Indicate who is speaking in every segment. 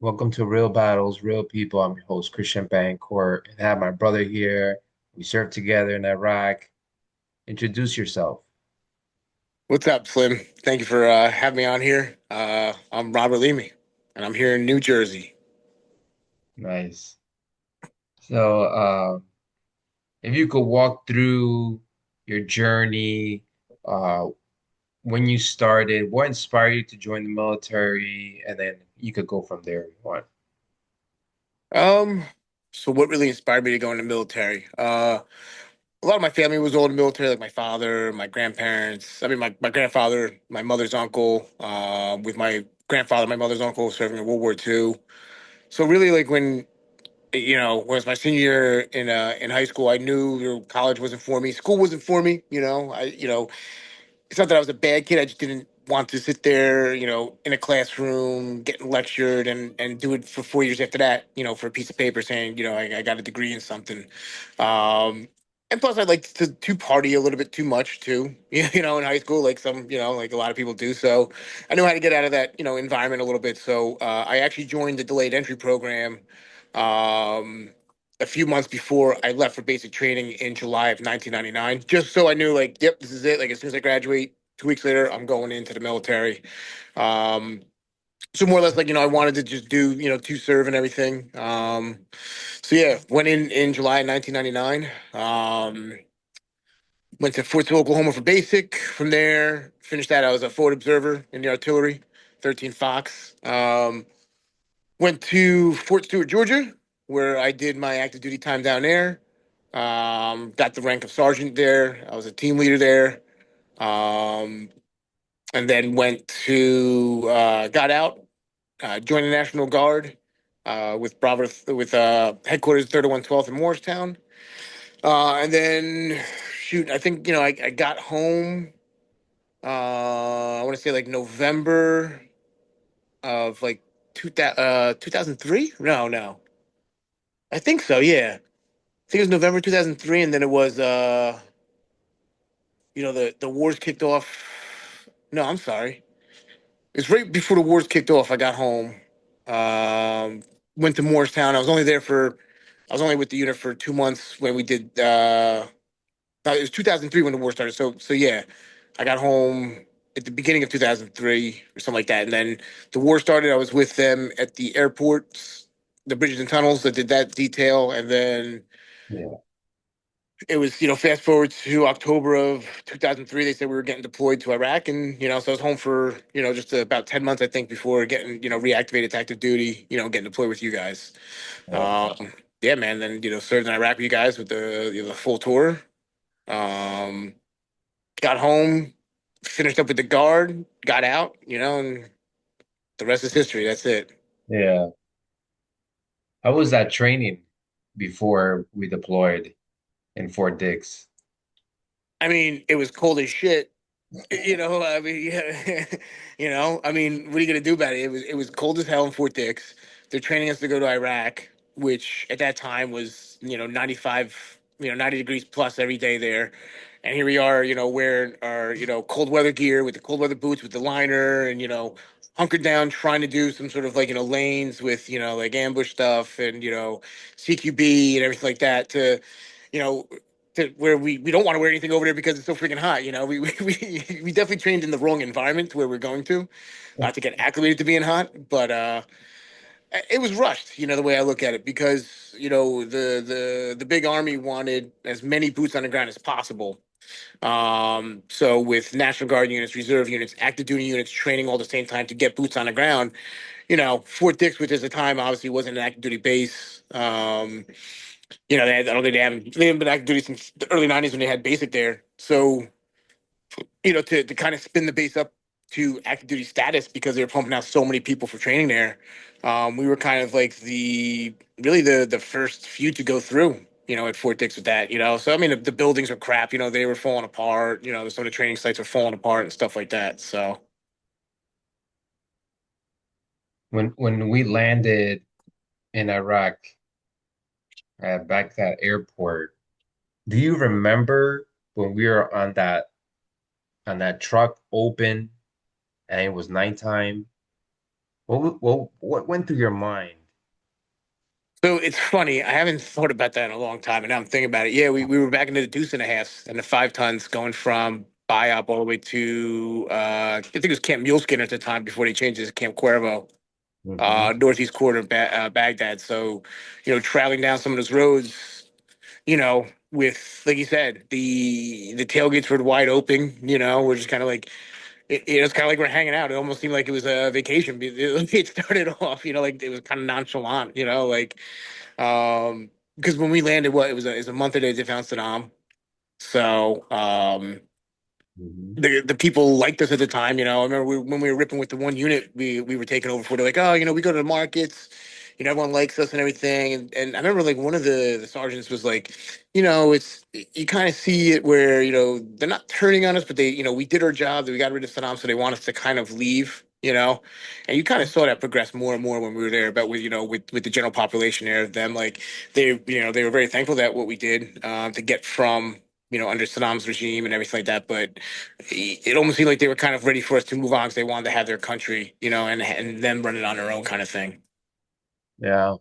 Speaker 1: Welcome to Real Battles, Real People. I'm your host, Christian Bancourt, and I have my brother here. We served together in Iraq. Introduce yourself.
Speaker 2: What's up, Slim? Thank you for having me on here. I'm Robert Leamy, and I'm here in New Jersey.
Speaker 1: Nice. So, if you could walk through your journey, uh, when you started, what inspired you to join the military, and then you could go from there if you want.
Speaker 2: Um, so what really inspired me to go in the military? A lot of my family was all in the military, like my father, my grandparents. My grandfather, my mother's uncle, with my grandfather, my mother's uncle serving in World War II. So really, like when it was my senior year in high school, I knew college wasn't for me, school wasn't for me. It's not that I was a bad kid. I just didn't want to sit there, in a classroom, getting lectured and do it for 4 years after that, for a piece of paper saying, I got a degree in something. Um, and plus, I like to party a little bit too much too, in high school, like like a lot of people do. So I knew how to get out of that, environment a little bit. So I actually joined the delayed entry program. Um, a few months before I left for basic training in July of 1999, just so I knew, like, yep, this is it. Like, as soon as I graduate, 2 weeks later, I'm going into the military. Um, so more or less, like, I wanted to just do, to serve and everything. So yeah, went in July 1999. Went to Fort Sill, Oklahoma for basic. From there, finished that. I was a forward observer in the artillery, 13 Fox. Went to Fort Stewart, Georgia, where I did my active duty time down there. Got the rank of sergeant there. I was a team leader there. Um, and then got out, joined the National Guard with headquarters 3112th in Morristown. And then, shoot, I think, I got home, I want to say like November of like 2003? No, no. I think so, yeah. I think it was November 2003, and then it was the wars kicked off. No, I'm sorry. It's right before the wars kicked off. I got home, um, went to Morristown. I was only with the unit for 2 months when we did. No, it was 2003 when the war started. So yeah, I got home at the beginning of 2003 or something like that, and then the war started. I was with them at the airports, the bridges and tunnels that did that detail, and then
Speaker 1: Yeah.
Speaker 2: it was, fast forward to October of 2003. They said we were getting deployed to Iraq, and so I was home for just about 10 months, I think, before getting reactivated to active duty. Getting deployed with you guys.
Speaker 1: Yeah.
Speaker 2: Um, yeah, man. Then served in Iraq with you guys with the full tour. Um, got home, finished up with the guard, got out. And the rest is history. That's it.
Speaker 1: Yeah. How was that training before we deployed in Fort Dix?
Speaker 2: I mean, it was cold as shit. I mean, yeah, I mean, what are you gonna do about it? It was cold as hell in Fort Dix. They're training us to go to Iraq, which at that time was 95, 90 degrees plus every day there. And here we are, wearing our cold weather gear with the cold weather boots with the liner, and hunkered down trying to do some sort of like lanes with like ambush stuff and CQB and everything like that you know where we don't want to wear anything over there because it's so freaking hot. We definitely trained in the wrong environment where we're going to get acclimated to being hot. But it was rushed, the way I look at it, because the big army wanted as many boots on the ground as possible. So with National Guard units, reserve units, active duty units training all at the same time to get boots on the ground, Fort Dix, which at the time obviously wasn't an active duty base. I don't think they haven't been active duty since the early '90s when they had basic there. So, to kind of spin the base up to active duty status because they were pumping out so many people for training there. We were kind of like the first few to go through, at Fort Dix with that, So I mean, the buildings were crap, they were falling apart. Some of the training sites were falling apart and stuff like that. So
Speaker 1: When we landed in Iraq at Baghdad airport, do you remember when we were on that truck open and it was nighttime? What went through your mind?
Speaker 2: So it's funny. I haven't thought about that in a long time, and now I'm thinking about it. Yeah, we were back into the deuce and a half and the 5 tons going from Biop all the way to I think it was Camp Muleskin at the time before they changed it to Camp Cuervo,
Speaker 1: Hmm.
Speaker 2: northeast quarter of Baghdad. So, traveling down some of those roads, with like you said, the tailgates were wide open. We're just kind of like it's kind of like we're hanging out. It almost seemed like it was a vacation. It started off, like it was kind of nonchalant, like because when we landed, it was a month ago they found Saddam. So
Speaker 1: Hmm.
Speaker 2: the people liked us at the time. I remember when we were ripping with the one unit we were taking over for. They're like, oh, we go to the markets. Everyone likes us and everything. And I remember like one of the sergeants was like, it's you kind of see it where they're not turning on us, but they we did our job. That we got rid of Saddam, so they want us to kind of leave. And you kind of saw that progress more and more when we were there. But with the general population there, them like they were very thankful that what we did to get from under Saddam's regime and everything like that. But it almost seemed like they were kind of ready for us to move on because they wanted to have their country, and then run it on their own kind of thing.
Speaker 1: Yeah,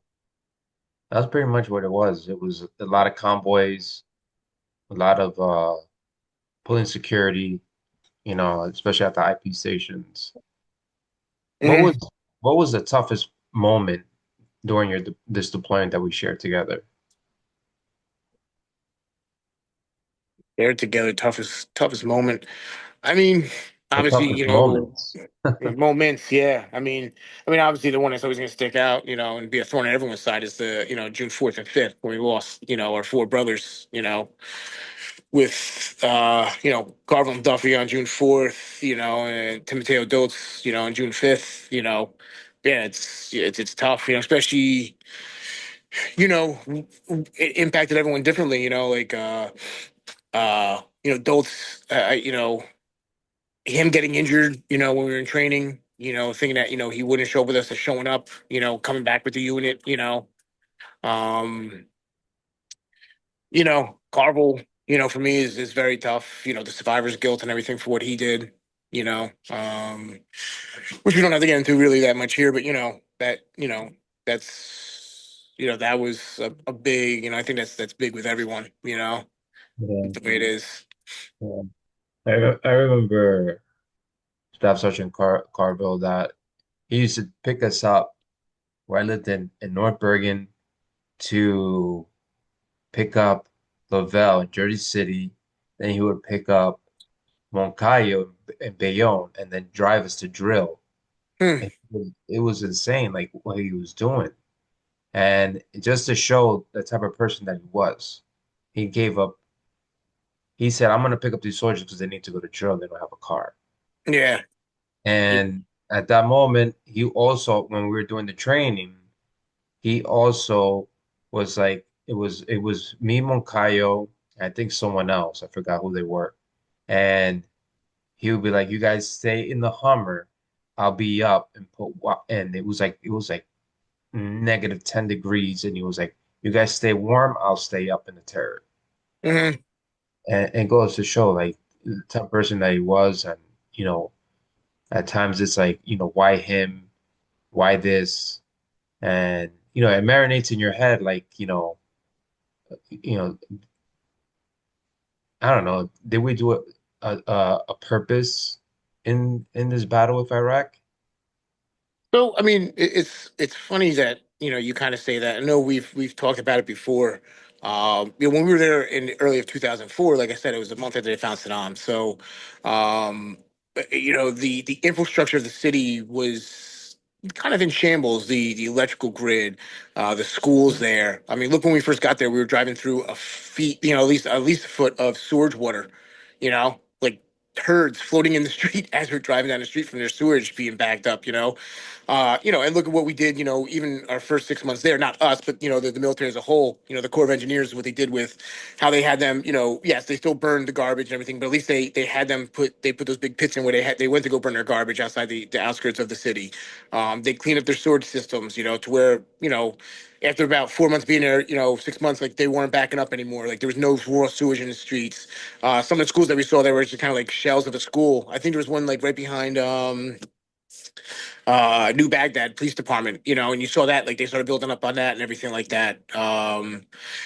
Speaker 1: that's pretty much what it was. It was a lot of convoys, a lot of pulling security, especially at the IP stations. What was
Speaker 2: Mm-hmm.
Speaker 1: what was the toughest moment during this deployment that we shared together?
Speaker 2: They're together, toughest moment. I mean,
Speaker 1: The
Speaker 2: obviously,
Speaker 1: toughest moments.
Speaker 2: moments. Yeah, I mean, obviously, the one that's always going to stick out, and be a thorn in everyone's side is the June 4th and 5th when we lost, our four brothers, with Garvin and Duffy on June 4th, and Timoteo Dulce, on June 5th. Yeah, it's tough, especially it impacted everyone differently. Like Dulce, him getting injured, when we were in training, thinking that, he wouldn't show up with us, as showing up, coming back with the unit, um, Carvel, for me is very tough, the survivor's guilt and everything for what he did, which we don't have to get into really that much here, but that was a big, I think that's big with everyone,
Speaker 1: Yeah,
Speaker 2: the way it is.
Speaker 1: yeah. I remember Staff Sergeant Carville that he used to pick us up where I lived in North Bergen to pick up Lavelle in Jersey City. Then he would pick up Moncayo and Bayonne and then drive us to drill.
Speaker 2: Hmm.
Speaker 1: It was insane, like what he was doing. And just to show the type of person that he was, he gave up. He said, I'm going to pick up these soldiers because they need to go to drill. They don't have a car.
Speaker 2: Yeah.
Speaker 1: And at that moment, he also, when we were doing the training, he also was like, it was me, Moncayo, I think someone else. I forgot who they were. And he would be like, you guys stay in the Hummer. I'll be up and and it was like -10 degrees. And he was like, you guys stay warm, I'll stay up in the turret.
Speaker 2: Hmm.
Speaker 1: And goes to show like the type of person that he was. And, you know, at times it's like, why him? Why this? And, it marinates in your head like, you know, I don't know, did we do a purpose in this battle with Iraq?
Speaker 2: So, I mean, it's funny that you kind of say that. I know we've talked about it before. When we were there in the early of 2004, like I said, it was a month after they found Saddam. So, um, the infrastructure of the city was kind of in shambles. The electrical grid, the schools there. I mean, look, when we first got there, we were driving through a feet, at least a foot of sewage water. Like turds floating in the street as we're driving down the street from their sewage being backed up. And look at what we did, even our first 6 months there, not us, but, the military as a whole, the Corps of Engineers, what they did with how they had them, yes, they still burned the garbage and everything, but at least they had them they put those big pits in where they went to go burn their garbage outside the outskirts of the city. They cleaned up their storage systems, to where, after about 4 months being there, 6 months, like they weren't backing up anymore. Like there was no raw sewage in the streets. Some of the schools that we saw there were just kind of like shells of a school. I think there was one like right behind, New Baghdad Police Department, and you saw that like they started building up on that and everything like that. The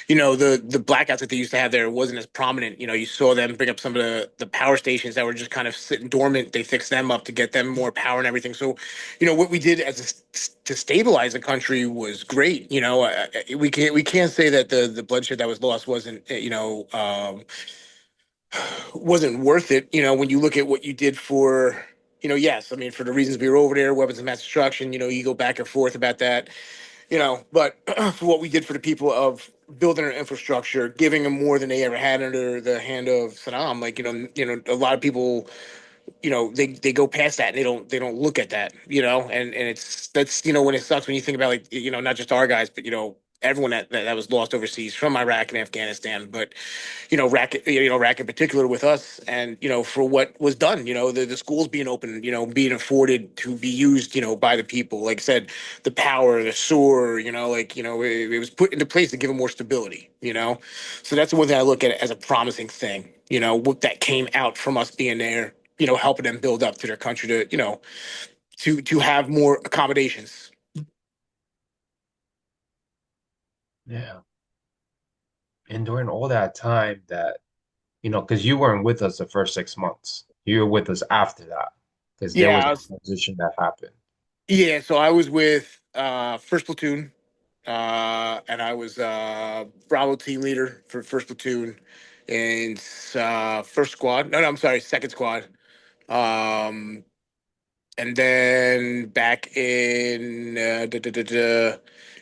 Speaker 2: blackouts that they used to have there wasn't as prominent. You saw them bring up some of the power stations that were just kind of sitting dormant. They fixed them up to get them more power and everything. So, what we did to stabilize the country was great. We can't say that the bloodshed that was lost wasn't worth it. When you look at what you did for, yes, I mean, for the reasons we were over there, weapons of mass destruction, you go back and forth about that, but for what we did for the people of building our infrastructure, giving them more than they ever had under the hand of Saddam, like, a lot of people, they go past that and they don't look at that, and that's, when it sucks when you think about like, not just our guys, but, everyone that was lost overseas from Iraq and Afghanistan, but Iraq in particular with us, and for what was done, the schools being open, being afforded to be used, by the people. Like I said, the power, the sewer, like it was put into place to give them more stability. So that's the one thing I look at as a promising thing. What that came out from us being there, helping them build up to their country to to have more accommodations.
Speaker 1: Yeah. And during all that time that, because you weren't with us the first 6 months, you were with us after that, because there was
Speaker 2: Yeah,
Speaker 1: a transition that happened.
Speaker 2: yeah. So I was with First Platoon. And I was Bravo team leader for first platoon and first squad. No, I'm sorry, second squad. Um, and then back in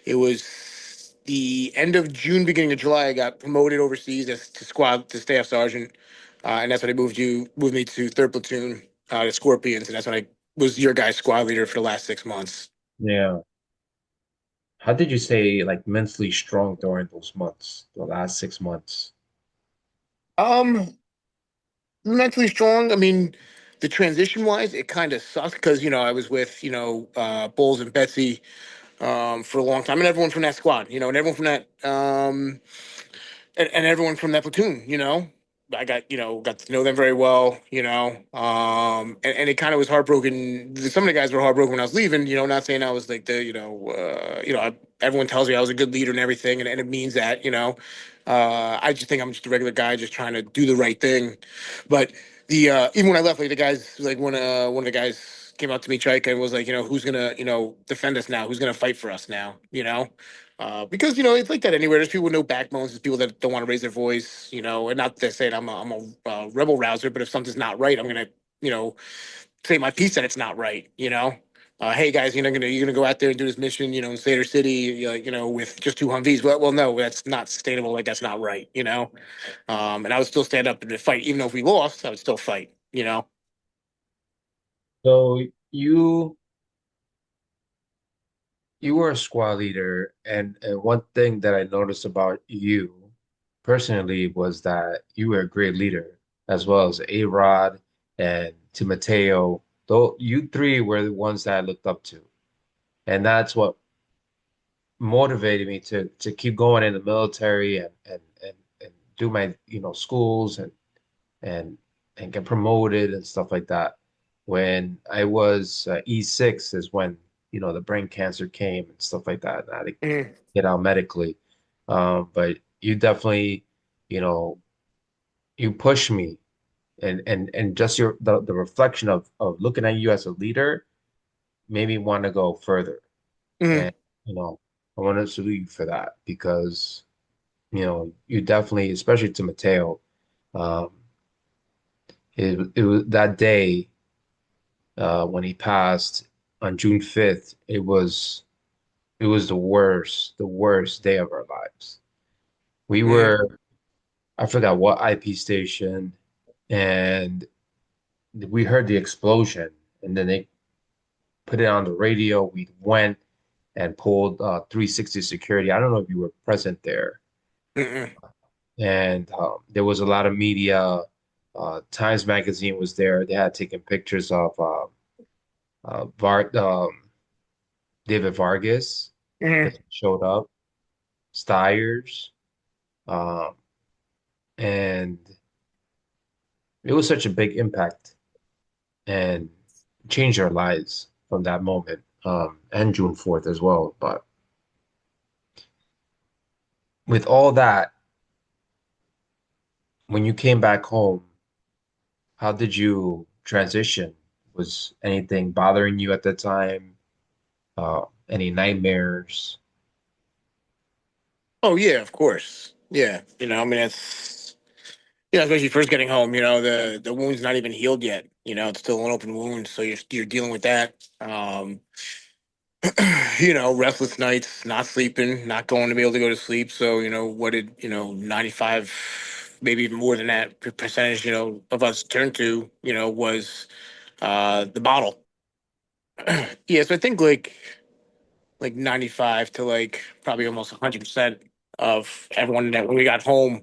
Speaker 2: it was the end of June, beginning of July. I got promoted overseas as to squad to staff sergeant, and that's when they moved me to third platoon, to Scorpions, and that's when I was your guy's squad leader for the last 6 months.
Speaker 1: Yeah. How did you stay like mentally strong during those months, the last 6 months?
Speaker 2: Um, Mentally strong. I mean, the transition wise, it kind of sucked because I was with Bulls and Betsy for a long time, and everyone from that squad, and everyone from that and everyone from that platoon. I got to know them very well. And it kind of was heartbroken. Some of the guys were heartbroken when I was leaving. Not saying I was like the everyone tells me I was a good leader and everything, and it means that. I just think I'm just a regular guy, just trying to do the right thing. But the even when I left, like the guys, like when one of the guys came out to me, Chaika, and was like, who's gonna defend us now? Who's gonna fight for us now? Because it's like that anywhere. There's people with no backbones. There's people that don't want to raise their voice. And not to say that I'm a rebel rouser, but if something's not right, I'm gonna you know say my piece that it's not right. Hey guys, you're gonna go out there and do this mission, in Seder City, with just two Humvees. Well, no, that's not sustainable. Like that's not right. And I would still stand up and fight, even though if we lost, I would still fight.
Speaker 1: So you were a squad leader, and one thing that I noticed about you personally was that you were a great leader, as well as A-Rod and to Mateo. Though you three were the ones that I looked up to, and that's what motivated me to keep going in the military and do my schools and and get promoted and stuff like that. When I was E6 is when the brain cancer came and stuff like that, and I had to
Speaker 2: Mm-hmm.
Speaker 1: get out medically. But you definitely, you know, you push me, and just the reflection of looking at you as a leader made me want to go further.
Speaker 2: Mm-hmm.
Speaker 1: And I want to salute you for that because you definitely, especially to Mateo, um, it was that day when he passed on June 5th. It was the worst day of our lives. We
Speaker 2: Mm-hmm.
Speaker 1: were, I forgot what IP station, and we heard the explosion, and then they put it on the radio. We went and pulled 360 security. I don't know if you were present there.
Speaker 2: Mm-hmm.
Speaker 1: And there was a lot of media. Times Magazine was there. They had taken pictures of David Vargas
Speaker 2: Mm-hmm.
Speaker 1: that showed up, Stiers, um, and it was such a big impact and changed our lives. from that moment, and June 4th as well. But with all that, when you came back home, how did you transition? Was anything bothering you at the time? Any nightmares?
Speaker 2: Oh yeah, of course. Yeah, I mean, it's especially first getting home. The wound's not even healed yet. It's still an open wound, so you're dealing with that. Restless nights, not sleeping, not going to be able to go to sleep. So, what did, 95, maybe even more than that percentage, of us turn to, was the bottle. Yeah, so I think like 95 to like probably almost 100% of everyone that when we got home,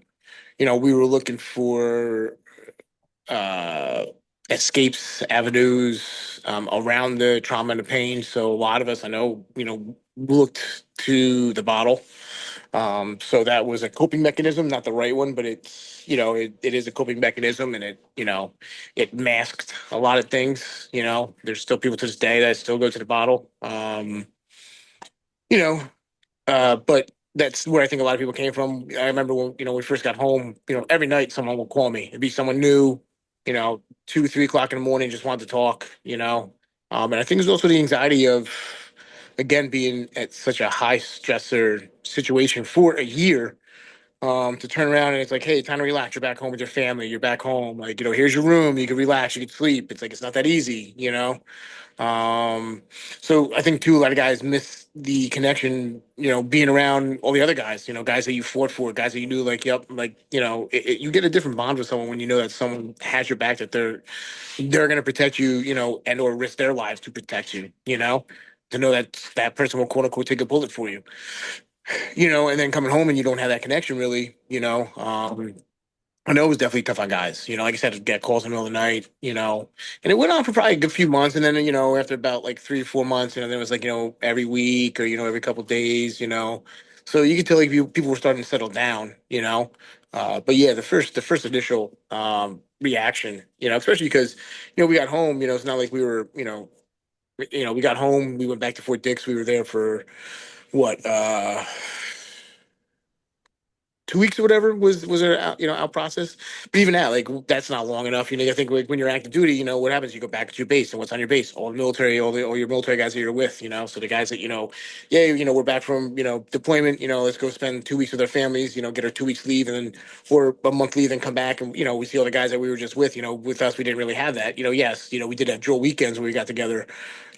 Speaker 2: we were looking for uh, escapes, avenues around the trauma and the pain. So a lot of us, I know, looked to the bottle. So that was a coping mechanism, not the right one, but it is a coping mechanism, and it masked a lot of things. There's still people to this day that still go to the bottle. You know, but that's where I think a lot of people came from. I remember when we first got home. Every night someone would call me. It'd be someone new. 2, 3 o'clock in the morning, just wanted to talk. And I think there's also the anxiety of again being at such a high stressor situation for a year. To turn around and it's like, hey, time to relax. You're back home with your family. You're back home. Like, here's your room. You can relax. You can sleep. It's like it's not that easy. Um, so I think too a lot of guys miss the connection, being around all the other guys, guys that you fought for, guys that you knew, like, yep, like, you get a different bond with someone when you know that someone has your back, that they're gonna protect you, and or risk their lives to protect you, to know that that person will quote unquote take a bullet for you, and then coming home and you don't have that connection really, I know it was definitely tough on guys. Like I said, get calls in the middle of the night, and it went on for probably a good few months. And then, after about like 3 or 4 months, then it was like, every week or, every couple of days, So you could tell like people were starting to settle down, But yeah, the first initial reaction, especially because, we got home, it's not like we were, we got home, we went back to Fort Dix, we were there for what, 2 weeks or whatever was our out process. But even that, like that's not long enough. I think like when you're active duty, what happens? You go back to your base, and what's on your base? All the military, all your military guys that you're with. So the guys that yeah, we're back from deployment. Let's go spend 2 weeks with our families. Get our 2 weeks leave, and then or a month leave, and come back, and we see all the guys that we were just with. With us, we didn't really have that. Yes, we did have drill weekends where we got together.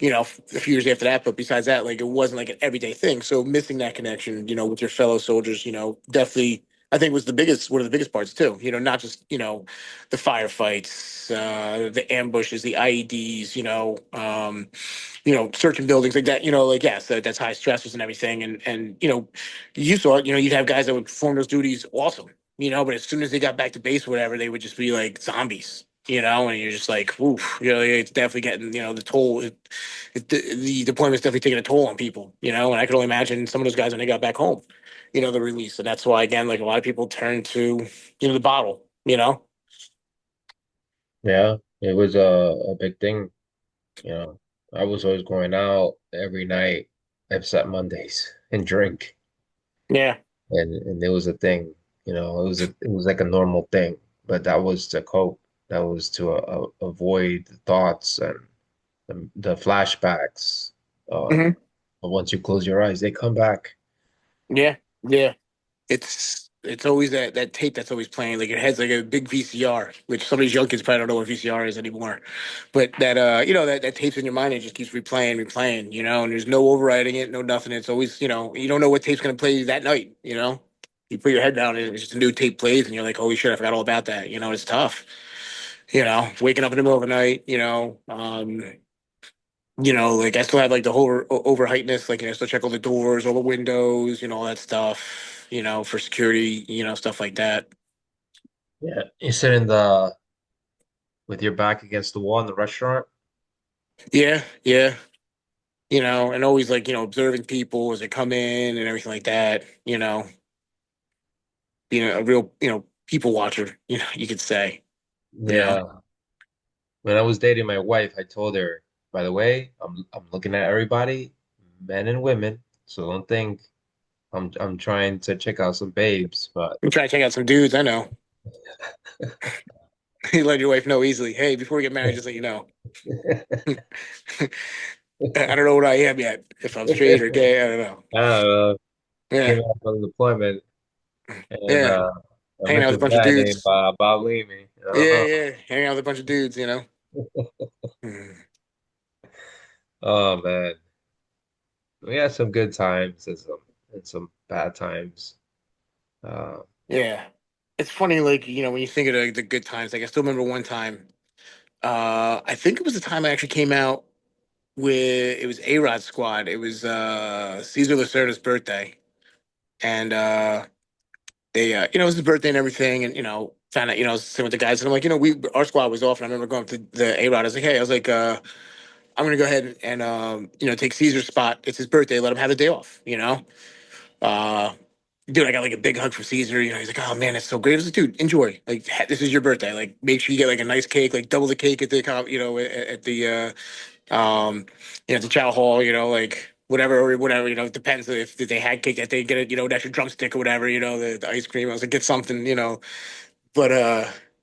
Speaker 2: A few years after that, but besides that, like it wasn't like an everyday thing. So missing that connection, with your fellow soldiers, definitely I think was one of the biggest parts too. Not just the firefights, the ambushes, the IEDs. Searching buildings like that. Like yes, that's high stressors and everything. And you saw it. You'd have guys that would perform those duties awesome. But as soon as they got back to base or whatever, they would just be like zombies. And you're just like, oof. It's definitely getting the toll. The deployment's definitely taking a toll on people. And I could only imagine some of those guys when they got back home the release. And that's why, again, like a lot of people turn to, the bottle.
Speaker 1: Yeah, it was a big thing. You know, I was always going out every night except Mondays and drink,
Speaker 2: Yeah.
Speaker 1: and it was a thing. It was like a normal thing, but that was to cope. That was to avoid the thoughts and the flashbacks. Um,
Speaker 2: Hmm.
Speaker 1: but once you close your eyes, they come back.
Speaker 2: Yeah. Yeah. It's always that tape that's always playing. Like your head's like a big VCR, which some of these young kids probably don't know what VCR is anymore. But that that tape's in your mind and it just keeps replaying, and there's no overriding it, no nothing. It's always, you don't know what tape's gonna play that night. You put your head down and it's just a new tape plays and you're like, holy shit, I forgot all about that. It's tough. Waking up in the middle of the night, like I still had like the whole overheightness, like I still check all the doors, all the windows, all that stuff, for security, stuff like that.
Speaker 1: Yeah, you sit in the with your back against the wall in the restaurant.
Speaker 2: Yeah, yeah, and always like observing people as they come in and everything like that. Being a real people watcher, you could say. You know.
Speaker 1: Yeah, when I was dating my wife, I told her. by the way, I'm looking at everybody, men and women. So don't think I'm trying to check out some babes, but
Speaker 2: I'm trying to check out some dudes. I know. You let your wife know easily. Hey, before we get married, just let you know. I don't know what I am yet. If I'm straight or gay, I don't know.
Speaker 1: I don't know.
Speaker 2: Yeah,
Speaker 1: Came out from deployment and
Speaker 2: yeah.
Speaker 1: I
Speaker 2: Hanging
Speaker 1: met
Speaker 2: out with a
Speaker 1: this
Speaker 2: bunch of
Speaker 1: guy named
Speaker 2: dudes.
Speaker 1: Bob Leamy. I don't
Speaker 2: Yeah,
Speaker 1: know.
Speaker 2: yeah. Hanging out with a bunch of dudes. Mm.
Speaker 1: Oh man, we had some good times and some bad times. Uh,
Speaker 2: Yeah. It's funny, like, when you think of the good times, like I still remember one time. I think it was the time I actually came out with it was A Rod Squad. It was Caesar Lacerda's birthday. And they it was his birthday and everything, and found out, sitting with the guys, and I'm like, we our squad was off, and I remember going to the A Rod. I was like, hey, I was like, I'm gonna go ahead and take Caesar's spot. It's his birthday. Let him have the day off. Uh, Dude, I got like a big hug from Caesar. He's like, "Oh man, it's so great." I was like, "Dude, enjoy. Like, this is your birthday. Like, make sure you get like a nice cake, like double the cake at the at the at the chow hall. Like whatever. It depends if they had cake that they get an extra drumstick or whatever. The ice cream. I was like, get something. But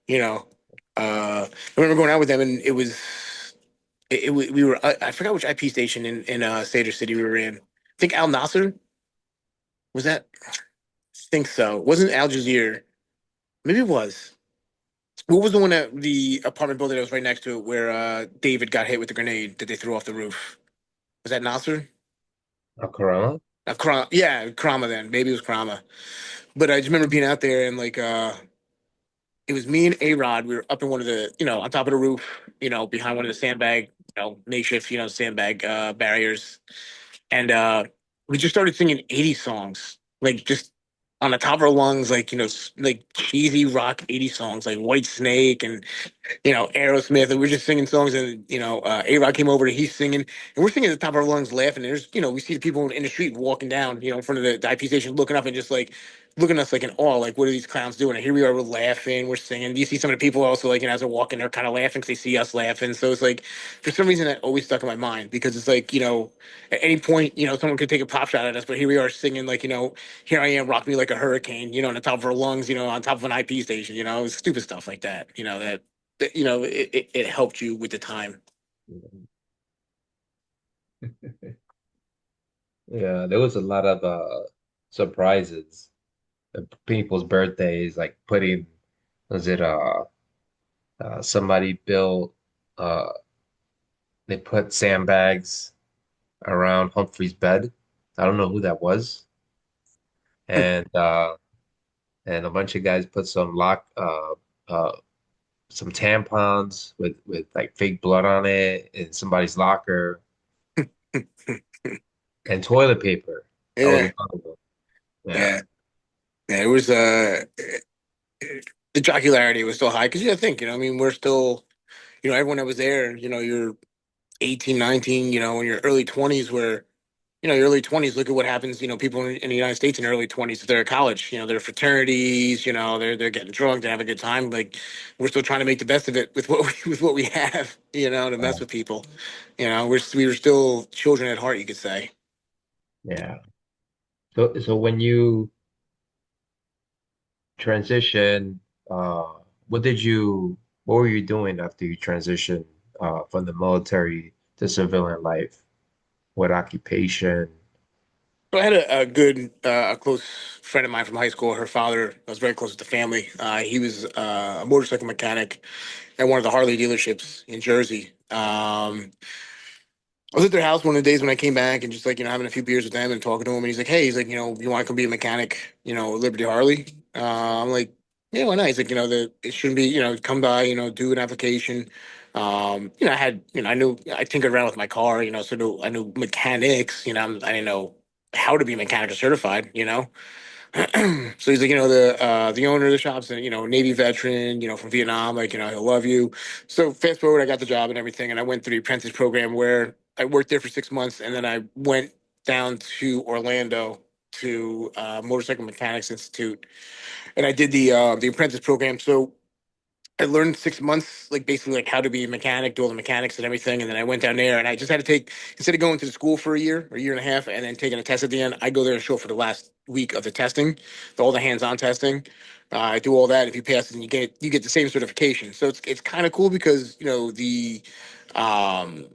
Speaker 2: you know, I remember going out with them, and we were I forgot which IP station in Seder City we were in. I think Al Nasser was that. Think so. Wasn't Al Jazeera? Maybe it was. What was the one at the apartment building that was right next to it where David got hit with the grenade that they threw off the roof? Was that Nasser?
Speaker 1: Corona?
Speaker 2: Yeah, Krama then. Maybe it was Krama. But I just remember being out there and like it was me and A Rod. We were up in one of the, on top of the roof, behind one of the sandbag, makeshift, sandbag barriers. And we just started singing 80s songs, like just on the top of our lungs, like, like cheesy rock 80s songs, like White Snake and Aerosmith, and we're just singing songs, and A Rod came over, and he's singing, and we're singing at the top of our lungs, laughing. And there's, we see the people in the street walking down, in front of the IP station, looking up and just like looking at us like in awe, like what are these clowns doing? And here we are, we're laughing, we're singing. You see some of the people also like, as they're walking, they're kind of laughing because they see us laughing. So it's like, for some reason, that always stuck in my mind because it's like, at any point, someone could take a pop shot at us, but here we are singing like, here I am, rock me like a hurricane, on the top of our lungs, on top of an IP station, stupid stuff like that, it helped you with the time.
Speaker 1: Yeah, there was a lot of surprises. People's birthdays, like putting, was it somebody built uh they put sandbags around Humphrey's bed. I don't know who that was. And and a bunch of guys put uh some tampons with like fake blood on it in somebody's locker and toilet paper. That was
Speaker 2: Yeah,
Speaker 1: another one. Yeah.
Speaker 2: yeah, yeah. It was the jocularity was still high because you gotta think, I mean, we're still, everyone that was there, you're 18, 19, in your early 20s, where your early 20s, look at what happens, people in the United States in their early 20s, if they're at college, they're fraternities, they're getting drunk, they have a good time. Like, we're still trying to make the best of it with what we have, to mess with people. We were still children at heart, you could say.
Speaker 1: Yeah. So when you transition, uh, what did you, what were you doing after you transitioned from the military to civilian life? What occupation?
Speaker 2: So I had a close friend of mine from high school. Her father, I was very close with the family. He was a motorcycle mechanic at one of the Harley dealerships in Jersey. I was at their house one of the days when I came back and just like, having a few beers with them and talking to him. And he's like, hey, he's like, you want to come be a mechanic, at Liberty Harley? I'm like, yeah, why not? He's like, it shouldn't be, come by, do an application. I had, I knew I tinkered around with my car, I knew mechanics, I didn't know how to be mechanic or certified, So he's like, the owner of the shop's a, Navy veteran, from Vietnam, like, he'll love you. So fast forward, I got the job and everything, and I went through the apprentice program where I worked there for 6 months, and then I went down to Orlando to Motorcycle Mechanics Institute, and I did the apprentice program. So I learned 6 months, like basically like how to be a mechanic, do all the mechanics and everything. And then I went down there and I just had to take, instead of going to the school for a year and a half, and then taking a test at the end, I go there and show up for the last week of the testing, all the hands-on testing. I do all that. If you pass it, and you get the same certification. So it's kind of cool because um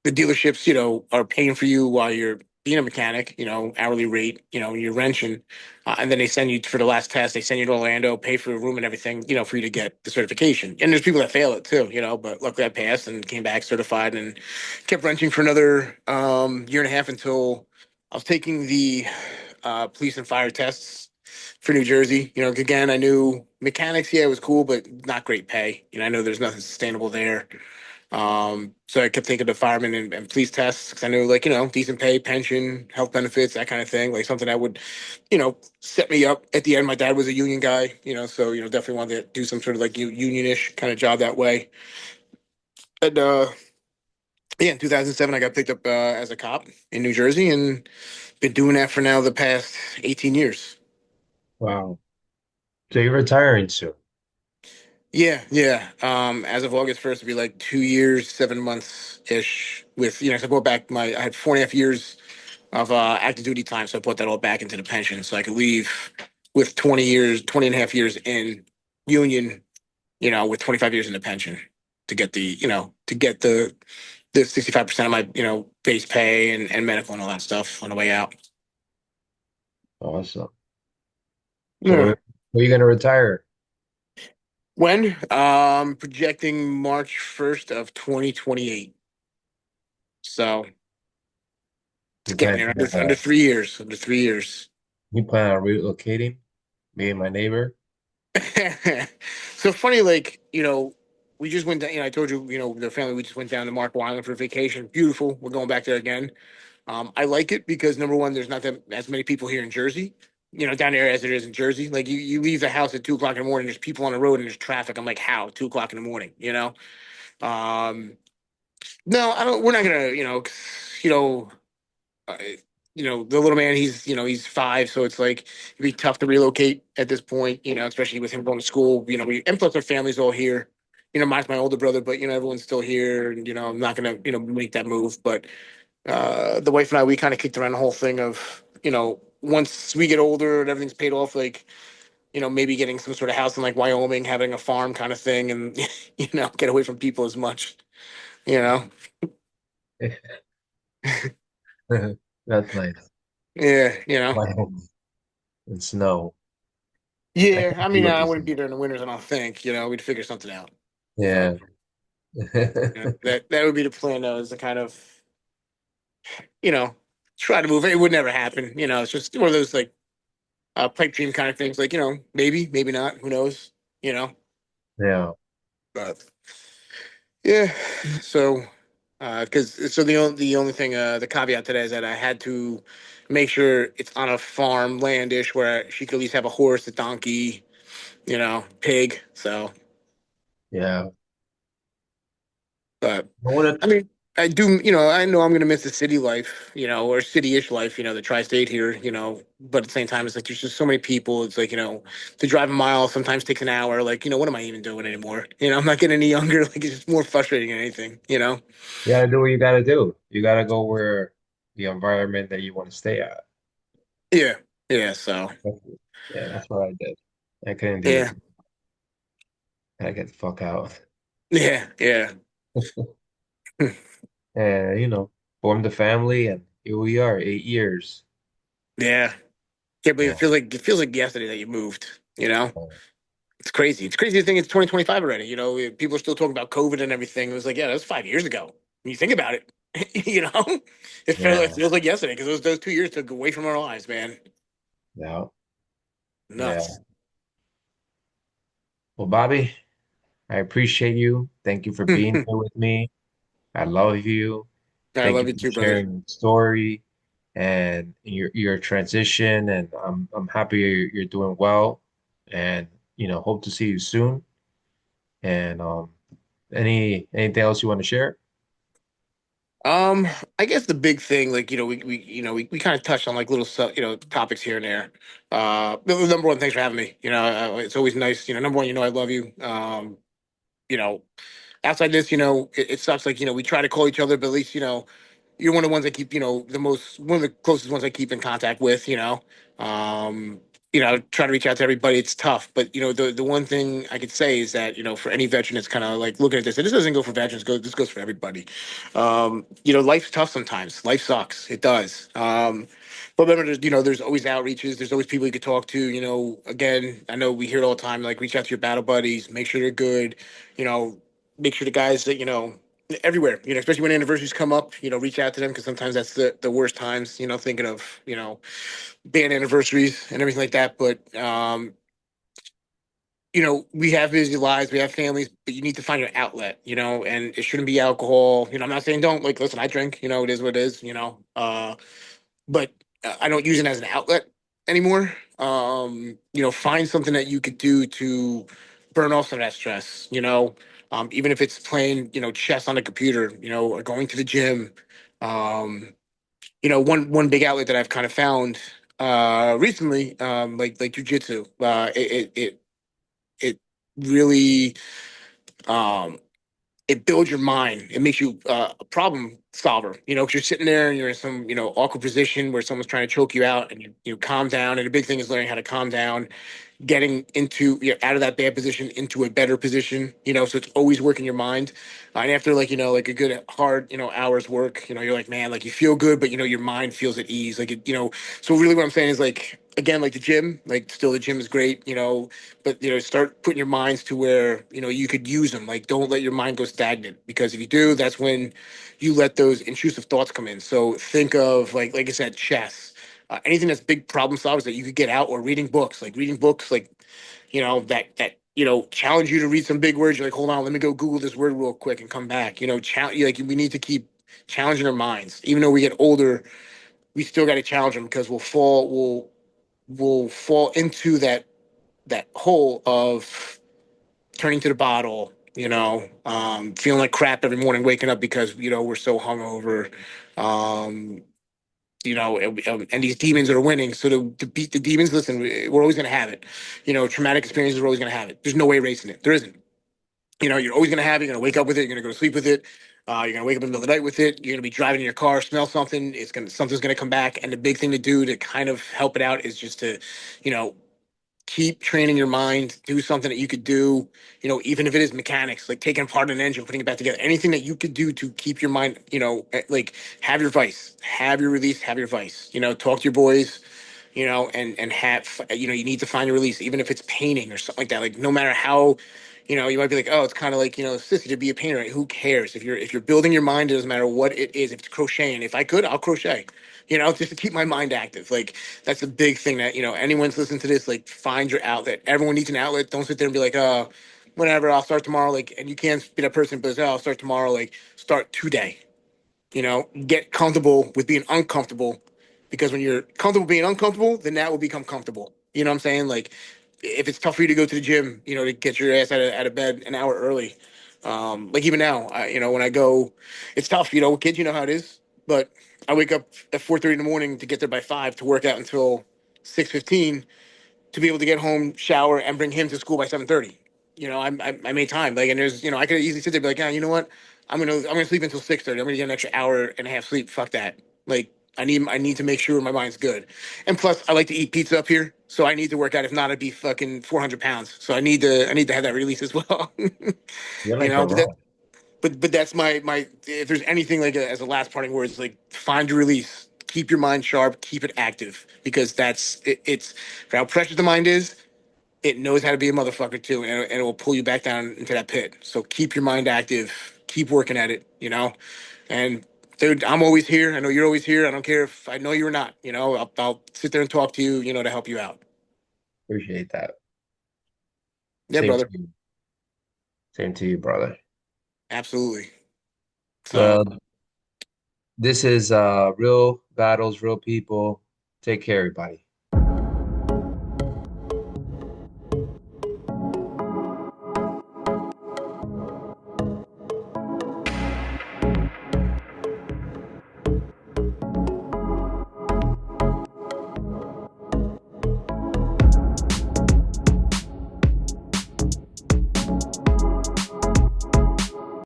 Speaker 2: the dealerships, are paying for you while you're being a mechanic, hourly rate, you're wrenching. And then they send you for the last test, they send you to Orlando, pay for a room and everything, for you to get the certification. And there's people that fail it too, but luckily I passed and came back certified and kept wrenching for another year and a half until I was taking the police and fire tests for New Jersey. Again, I knew mechanics, yeah, it was cool, but not great pay. I know there's nothing sustainable there. So I kept taking the fireman and police tests because I knew, like, decent pay, pension, health benefits, that kind of thing, like something that would, set me up at the end. My dad was a union guy, so, definitely wanted to do some sort of like unionish kind of job that way. And, yeah, in 2007, I got picked up as a cop in New Jersey and been doing that for now the past 18 years.
Speaker 1: Wow. So you're retiring soon.
Speaker 2: Yeah, yeah. As of August 1st, it'll be like 2 years, 7 months ish. With so I brought back I had 4.5 years of active duty time, so I put that all back into the pension, so I could leave with 20 years, 20 and a half years in union, with 25 years in the pension to get the 65% of my base pay and medical and all that stuff on the way out.
Speaker 1: Awesome. So
Speaker 2: Yeah.
Speaker 1: when are you gonna retire?
Speaker 2: When? Projecting March 1st of 2028. So it's
Speaker 1: You
Speaker 2: getting
Speaker 1: plan
Speaker 2: there
Speaker 1: to
Speaker 2: under 3 years. Under 3 years.
Speaker 1: you plan on relocating? Me and my neighbor?
Speaker 2: So funny, like, we just went down, I told you, the family, we just went down to Marco Island for vacation. Beautiful. We're going back there again. I like it because number one, there's not that as many people here in Jersey, down there as there is in Jersey. Like you leave the house at 2 o'clock in the morning, there's people on the road and there's traffic. I'm like, how? 2 o'clock in the morning? Um, no, I don't, we're not gonna, you know, uh, the little man, he's 5, so it's like it'd be tough to relocate at this point, especially with him going to school. And plus our family's all here. Mine's my older brother, but everyone's still here, and I'm not gonna, make that move. But the wife and I, we kind of kicked around the whole thing of, once we get older and everything's paid off, like, maybe getting some sort of house in like Wyoming, having a farm kind of thing, and get away from people as much, you know.
Speaker 1: That's nice.
Speaker 2: Yeah.
Speaker 1: My home and snow. I
Speaker 2: Yeah, I
Speaker 1: can't
Speaker 2: mean,
Speaker 1: deal with
Speaker 2: I
Speaker 1: this.
Speaker 2: wouldn't be there in the winters, I don't think. We'd figure something out. But
Speaker 1: Yeah.
Speaker 2: that would be the plan, though, is to kind of, you know, try to move. It would never happen. It's just one of those like pipe dream kind of things. Like, maybe, maybe not. Who knows? You know.
Speaker 1: Yeah.
Speaker 2: But yeah, so because the only thing the caveat today is that I had to make sure it's on a farm landish where she could at least have a horse, a donkey, pig. So,
Speaker 1: Yeah.
Speaker 2: but
Speaker 1: I want
Speaker 2: I mean, I do, I know I'm going to miss the city life, or city-ish life, the tri-state here, but at the same time, it's like there's just so many people. It's like, to drive a mile sometimes takes an hour. Like, what am I even doing anymore? I'm not getting any younger. Like, it's just more frustrating than anything.
Speaker 1: you gotta do what you gotta do. You gotta go where the environment that you want to stay at.
Speaker 2: Yeah. Yeah. So,
Speaker 1: Yeah, that's what I did. I couldn't deal with
Speaker 2: yeah.
Speaker 1: it. I get the fuck out.
Speaker 2: Yeah. Yeah.
Speaker 1: And formed a family, and here we are, 8 years.
Speaker 2: Yeah. Can't believe
Speaker 1: Yeah.
Speaker 2: it feels like yesterday that you moved, It's crazy. It's crazy to think it's 2025 already. People are still talking about COVID and everything. It was like, yeah, that was 5 years ago. When you think about it, it
Speaker 1: Yeah.
Speaker 2: feels like yesterday because those 2 years took away from our lives, man.
Speaker 1: Yeah. Yeah.
Speaker 2: Nuts.
Speaker 1: Well, Bobby, I appreciate you. Thank you for being here with me. I love you.
Speaker 2: I
Speaker 1: Thank you
Speaker 2: love you
Speaker 1: for
Speaker 2: too, brother.
Speaker 1: sharing your story and your transition. And I'm happy you're doing well. And hope to see you soon. And anything else you want to share?
Speaker 2: I guess the big thing, like we kind of touched on like little topics here and there. The number one, thanks for having me. It's always nice. Number one, I love you. You know, outside this, it sucks. Like we try to call each other, but at least you're one of the ones I keep, one of the closest ones I keep in contact with, Um, try to reach out to everybody. It's tough, but the one thing I could say is that, for any veteran that's kind of like looking at this, and this doesn't go for veterans, this goes for everybody. Life's tough sometimes. Life sucks. It does. But remember, there's always outreaches. There's always people you could talk to. Again, I know we hear it all the time. Like, reach out to your battle buddies. Make sure they're good. You know, make sure the guys that everywhere, especially when anniversaries come up, reach out to them because sometimes that's the worst times, thinking of, band anniversaries and everything like that. But, we have busy lives, we have families, but you need to find your outlet, and it shouldn't be alcohol. I'm not saying don't, like, listen, I drink, it is what it is, but I don't use it as an outlet anymore. Find something that you could do to burn off some of that stress. Even if it's playing, chess on the computer, or going to the gym. Um, one big outlet that I've kind of found recently, like jujitsu. It really um it builds your mind. It makes you a problem solver. Because you're sitting there and you're in some awkward position where someone's trying to choke you out, and you calm down. And the big thing is learning how to calm down, getting into out of that bad position into a better position. So it's always working your mind. And after like like a good hard hours work, you're like, man, like you feel good, but your mind feels at ease. Like so really what I'm saying is, like, again, like the gym, like still the gym is great, but start putting your minds to where you could use them. Like, don't let your mind go stagnant, because if you do, that's when you let those intrusive thoughts come in. So think of, like I said, chess, anything that's big problem solvers that you could get out, or reading books, like that challenge you to read some big words. You're like, hold on, let me go Google this word real quick and come back. Like, we need to keep challenging our minds. Even though we get older, we still got to challenge them, because we'll fall into that hole of turning to the bottle, feeling like crap every morning, waking up because we're so hungover. Um, and these demons are winning. So to beat the demons, listen, we're always going to have it. Traumatic experiences, we're always going to have it. There's no way erasing it. There isn't. You're always going to have it. You're going to wake up with it. You're going to go to sleep with it. You're going to wake up in the middle of the night with it. You're going to be driving in your car, smell something. Something's going to come back. And the big thing to do to kind of help it out is just to, you know, keep training your mind, do something that you could do, even if it is mechanics, like taking apart an engine, putting it back together, anything that you could do to keep your mind, like, have your vice, have your release, have your vice, talk to your boys, and have, you need to find your release, even if it's painting or something like that. Like, no matter how, you might be like, oh, it's kind of like, sissy to be a painter. Who cares? If you're building your mind, it doesn't matter what it is. If it's crocheting, if I could, I'll crochet, just to keep my mind active. Like, that's a big thing that, anyone's listening to this, like, find your outlet. Everyone needs an outlet. Don't sit there and be like, oh, whatever, I'll start tomorrow. Like, and you can't be that person, but oh, I'll start tomorrow. Like, start today. Get comfortable with being uncomfortable, because when you're comfortable being uncomfortable, then that will become comfortable. You know what I'm saying? Like, if it's tough for you to go to the gym, to get your ass out of bed an hour early. Like, even now, when I go, it's tough, with kids, you know how it is. But I wake up at 4:30 in the morning to get there by 5 to work out until 6:15, to be able to get home, shower, and bring him to school by 7:30. I made time. Like, and there's, I could easily sit there and be like, yeah, you know what? I'm gonna sleep until 6:30. I'm gonna get an extra hour and a half sleep. Fuck that. Like, I need to make sure my mind's good. And plus, I like to eat pizza up here, so I need to work out. If not, I'd be fucking 400 pounds. So I need to have that release as well.
Speaker 1: You're like a
Speaker 2: But that
Speaker 1: rock.
Speaker 2: but that's my if there's anything, like, as a last parting words, like, find your release, keep your mind sharp, keep it active, because it's for how precious the mind is. It knows how to be a motherfucker too, and it will pull you back down into that pit. So keep your mind active, keep working at it, and dude, I'm always here. I know you're always here. I don't care if I know you or not. I'll sit there and talk to you, to help you out.
Speaker 1: Appreciate that.
Speaker 2: Yeah,
Speaker 1: Same to
Speaker 2: brother.
Speaker 1: you. Same to you, brother.
Speaker 2: Absolutely. So,
Speaker 1: Well, this is real battles, real people. Take care, everybody.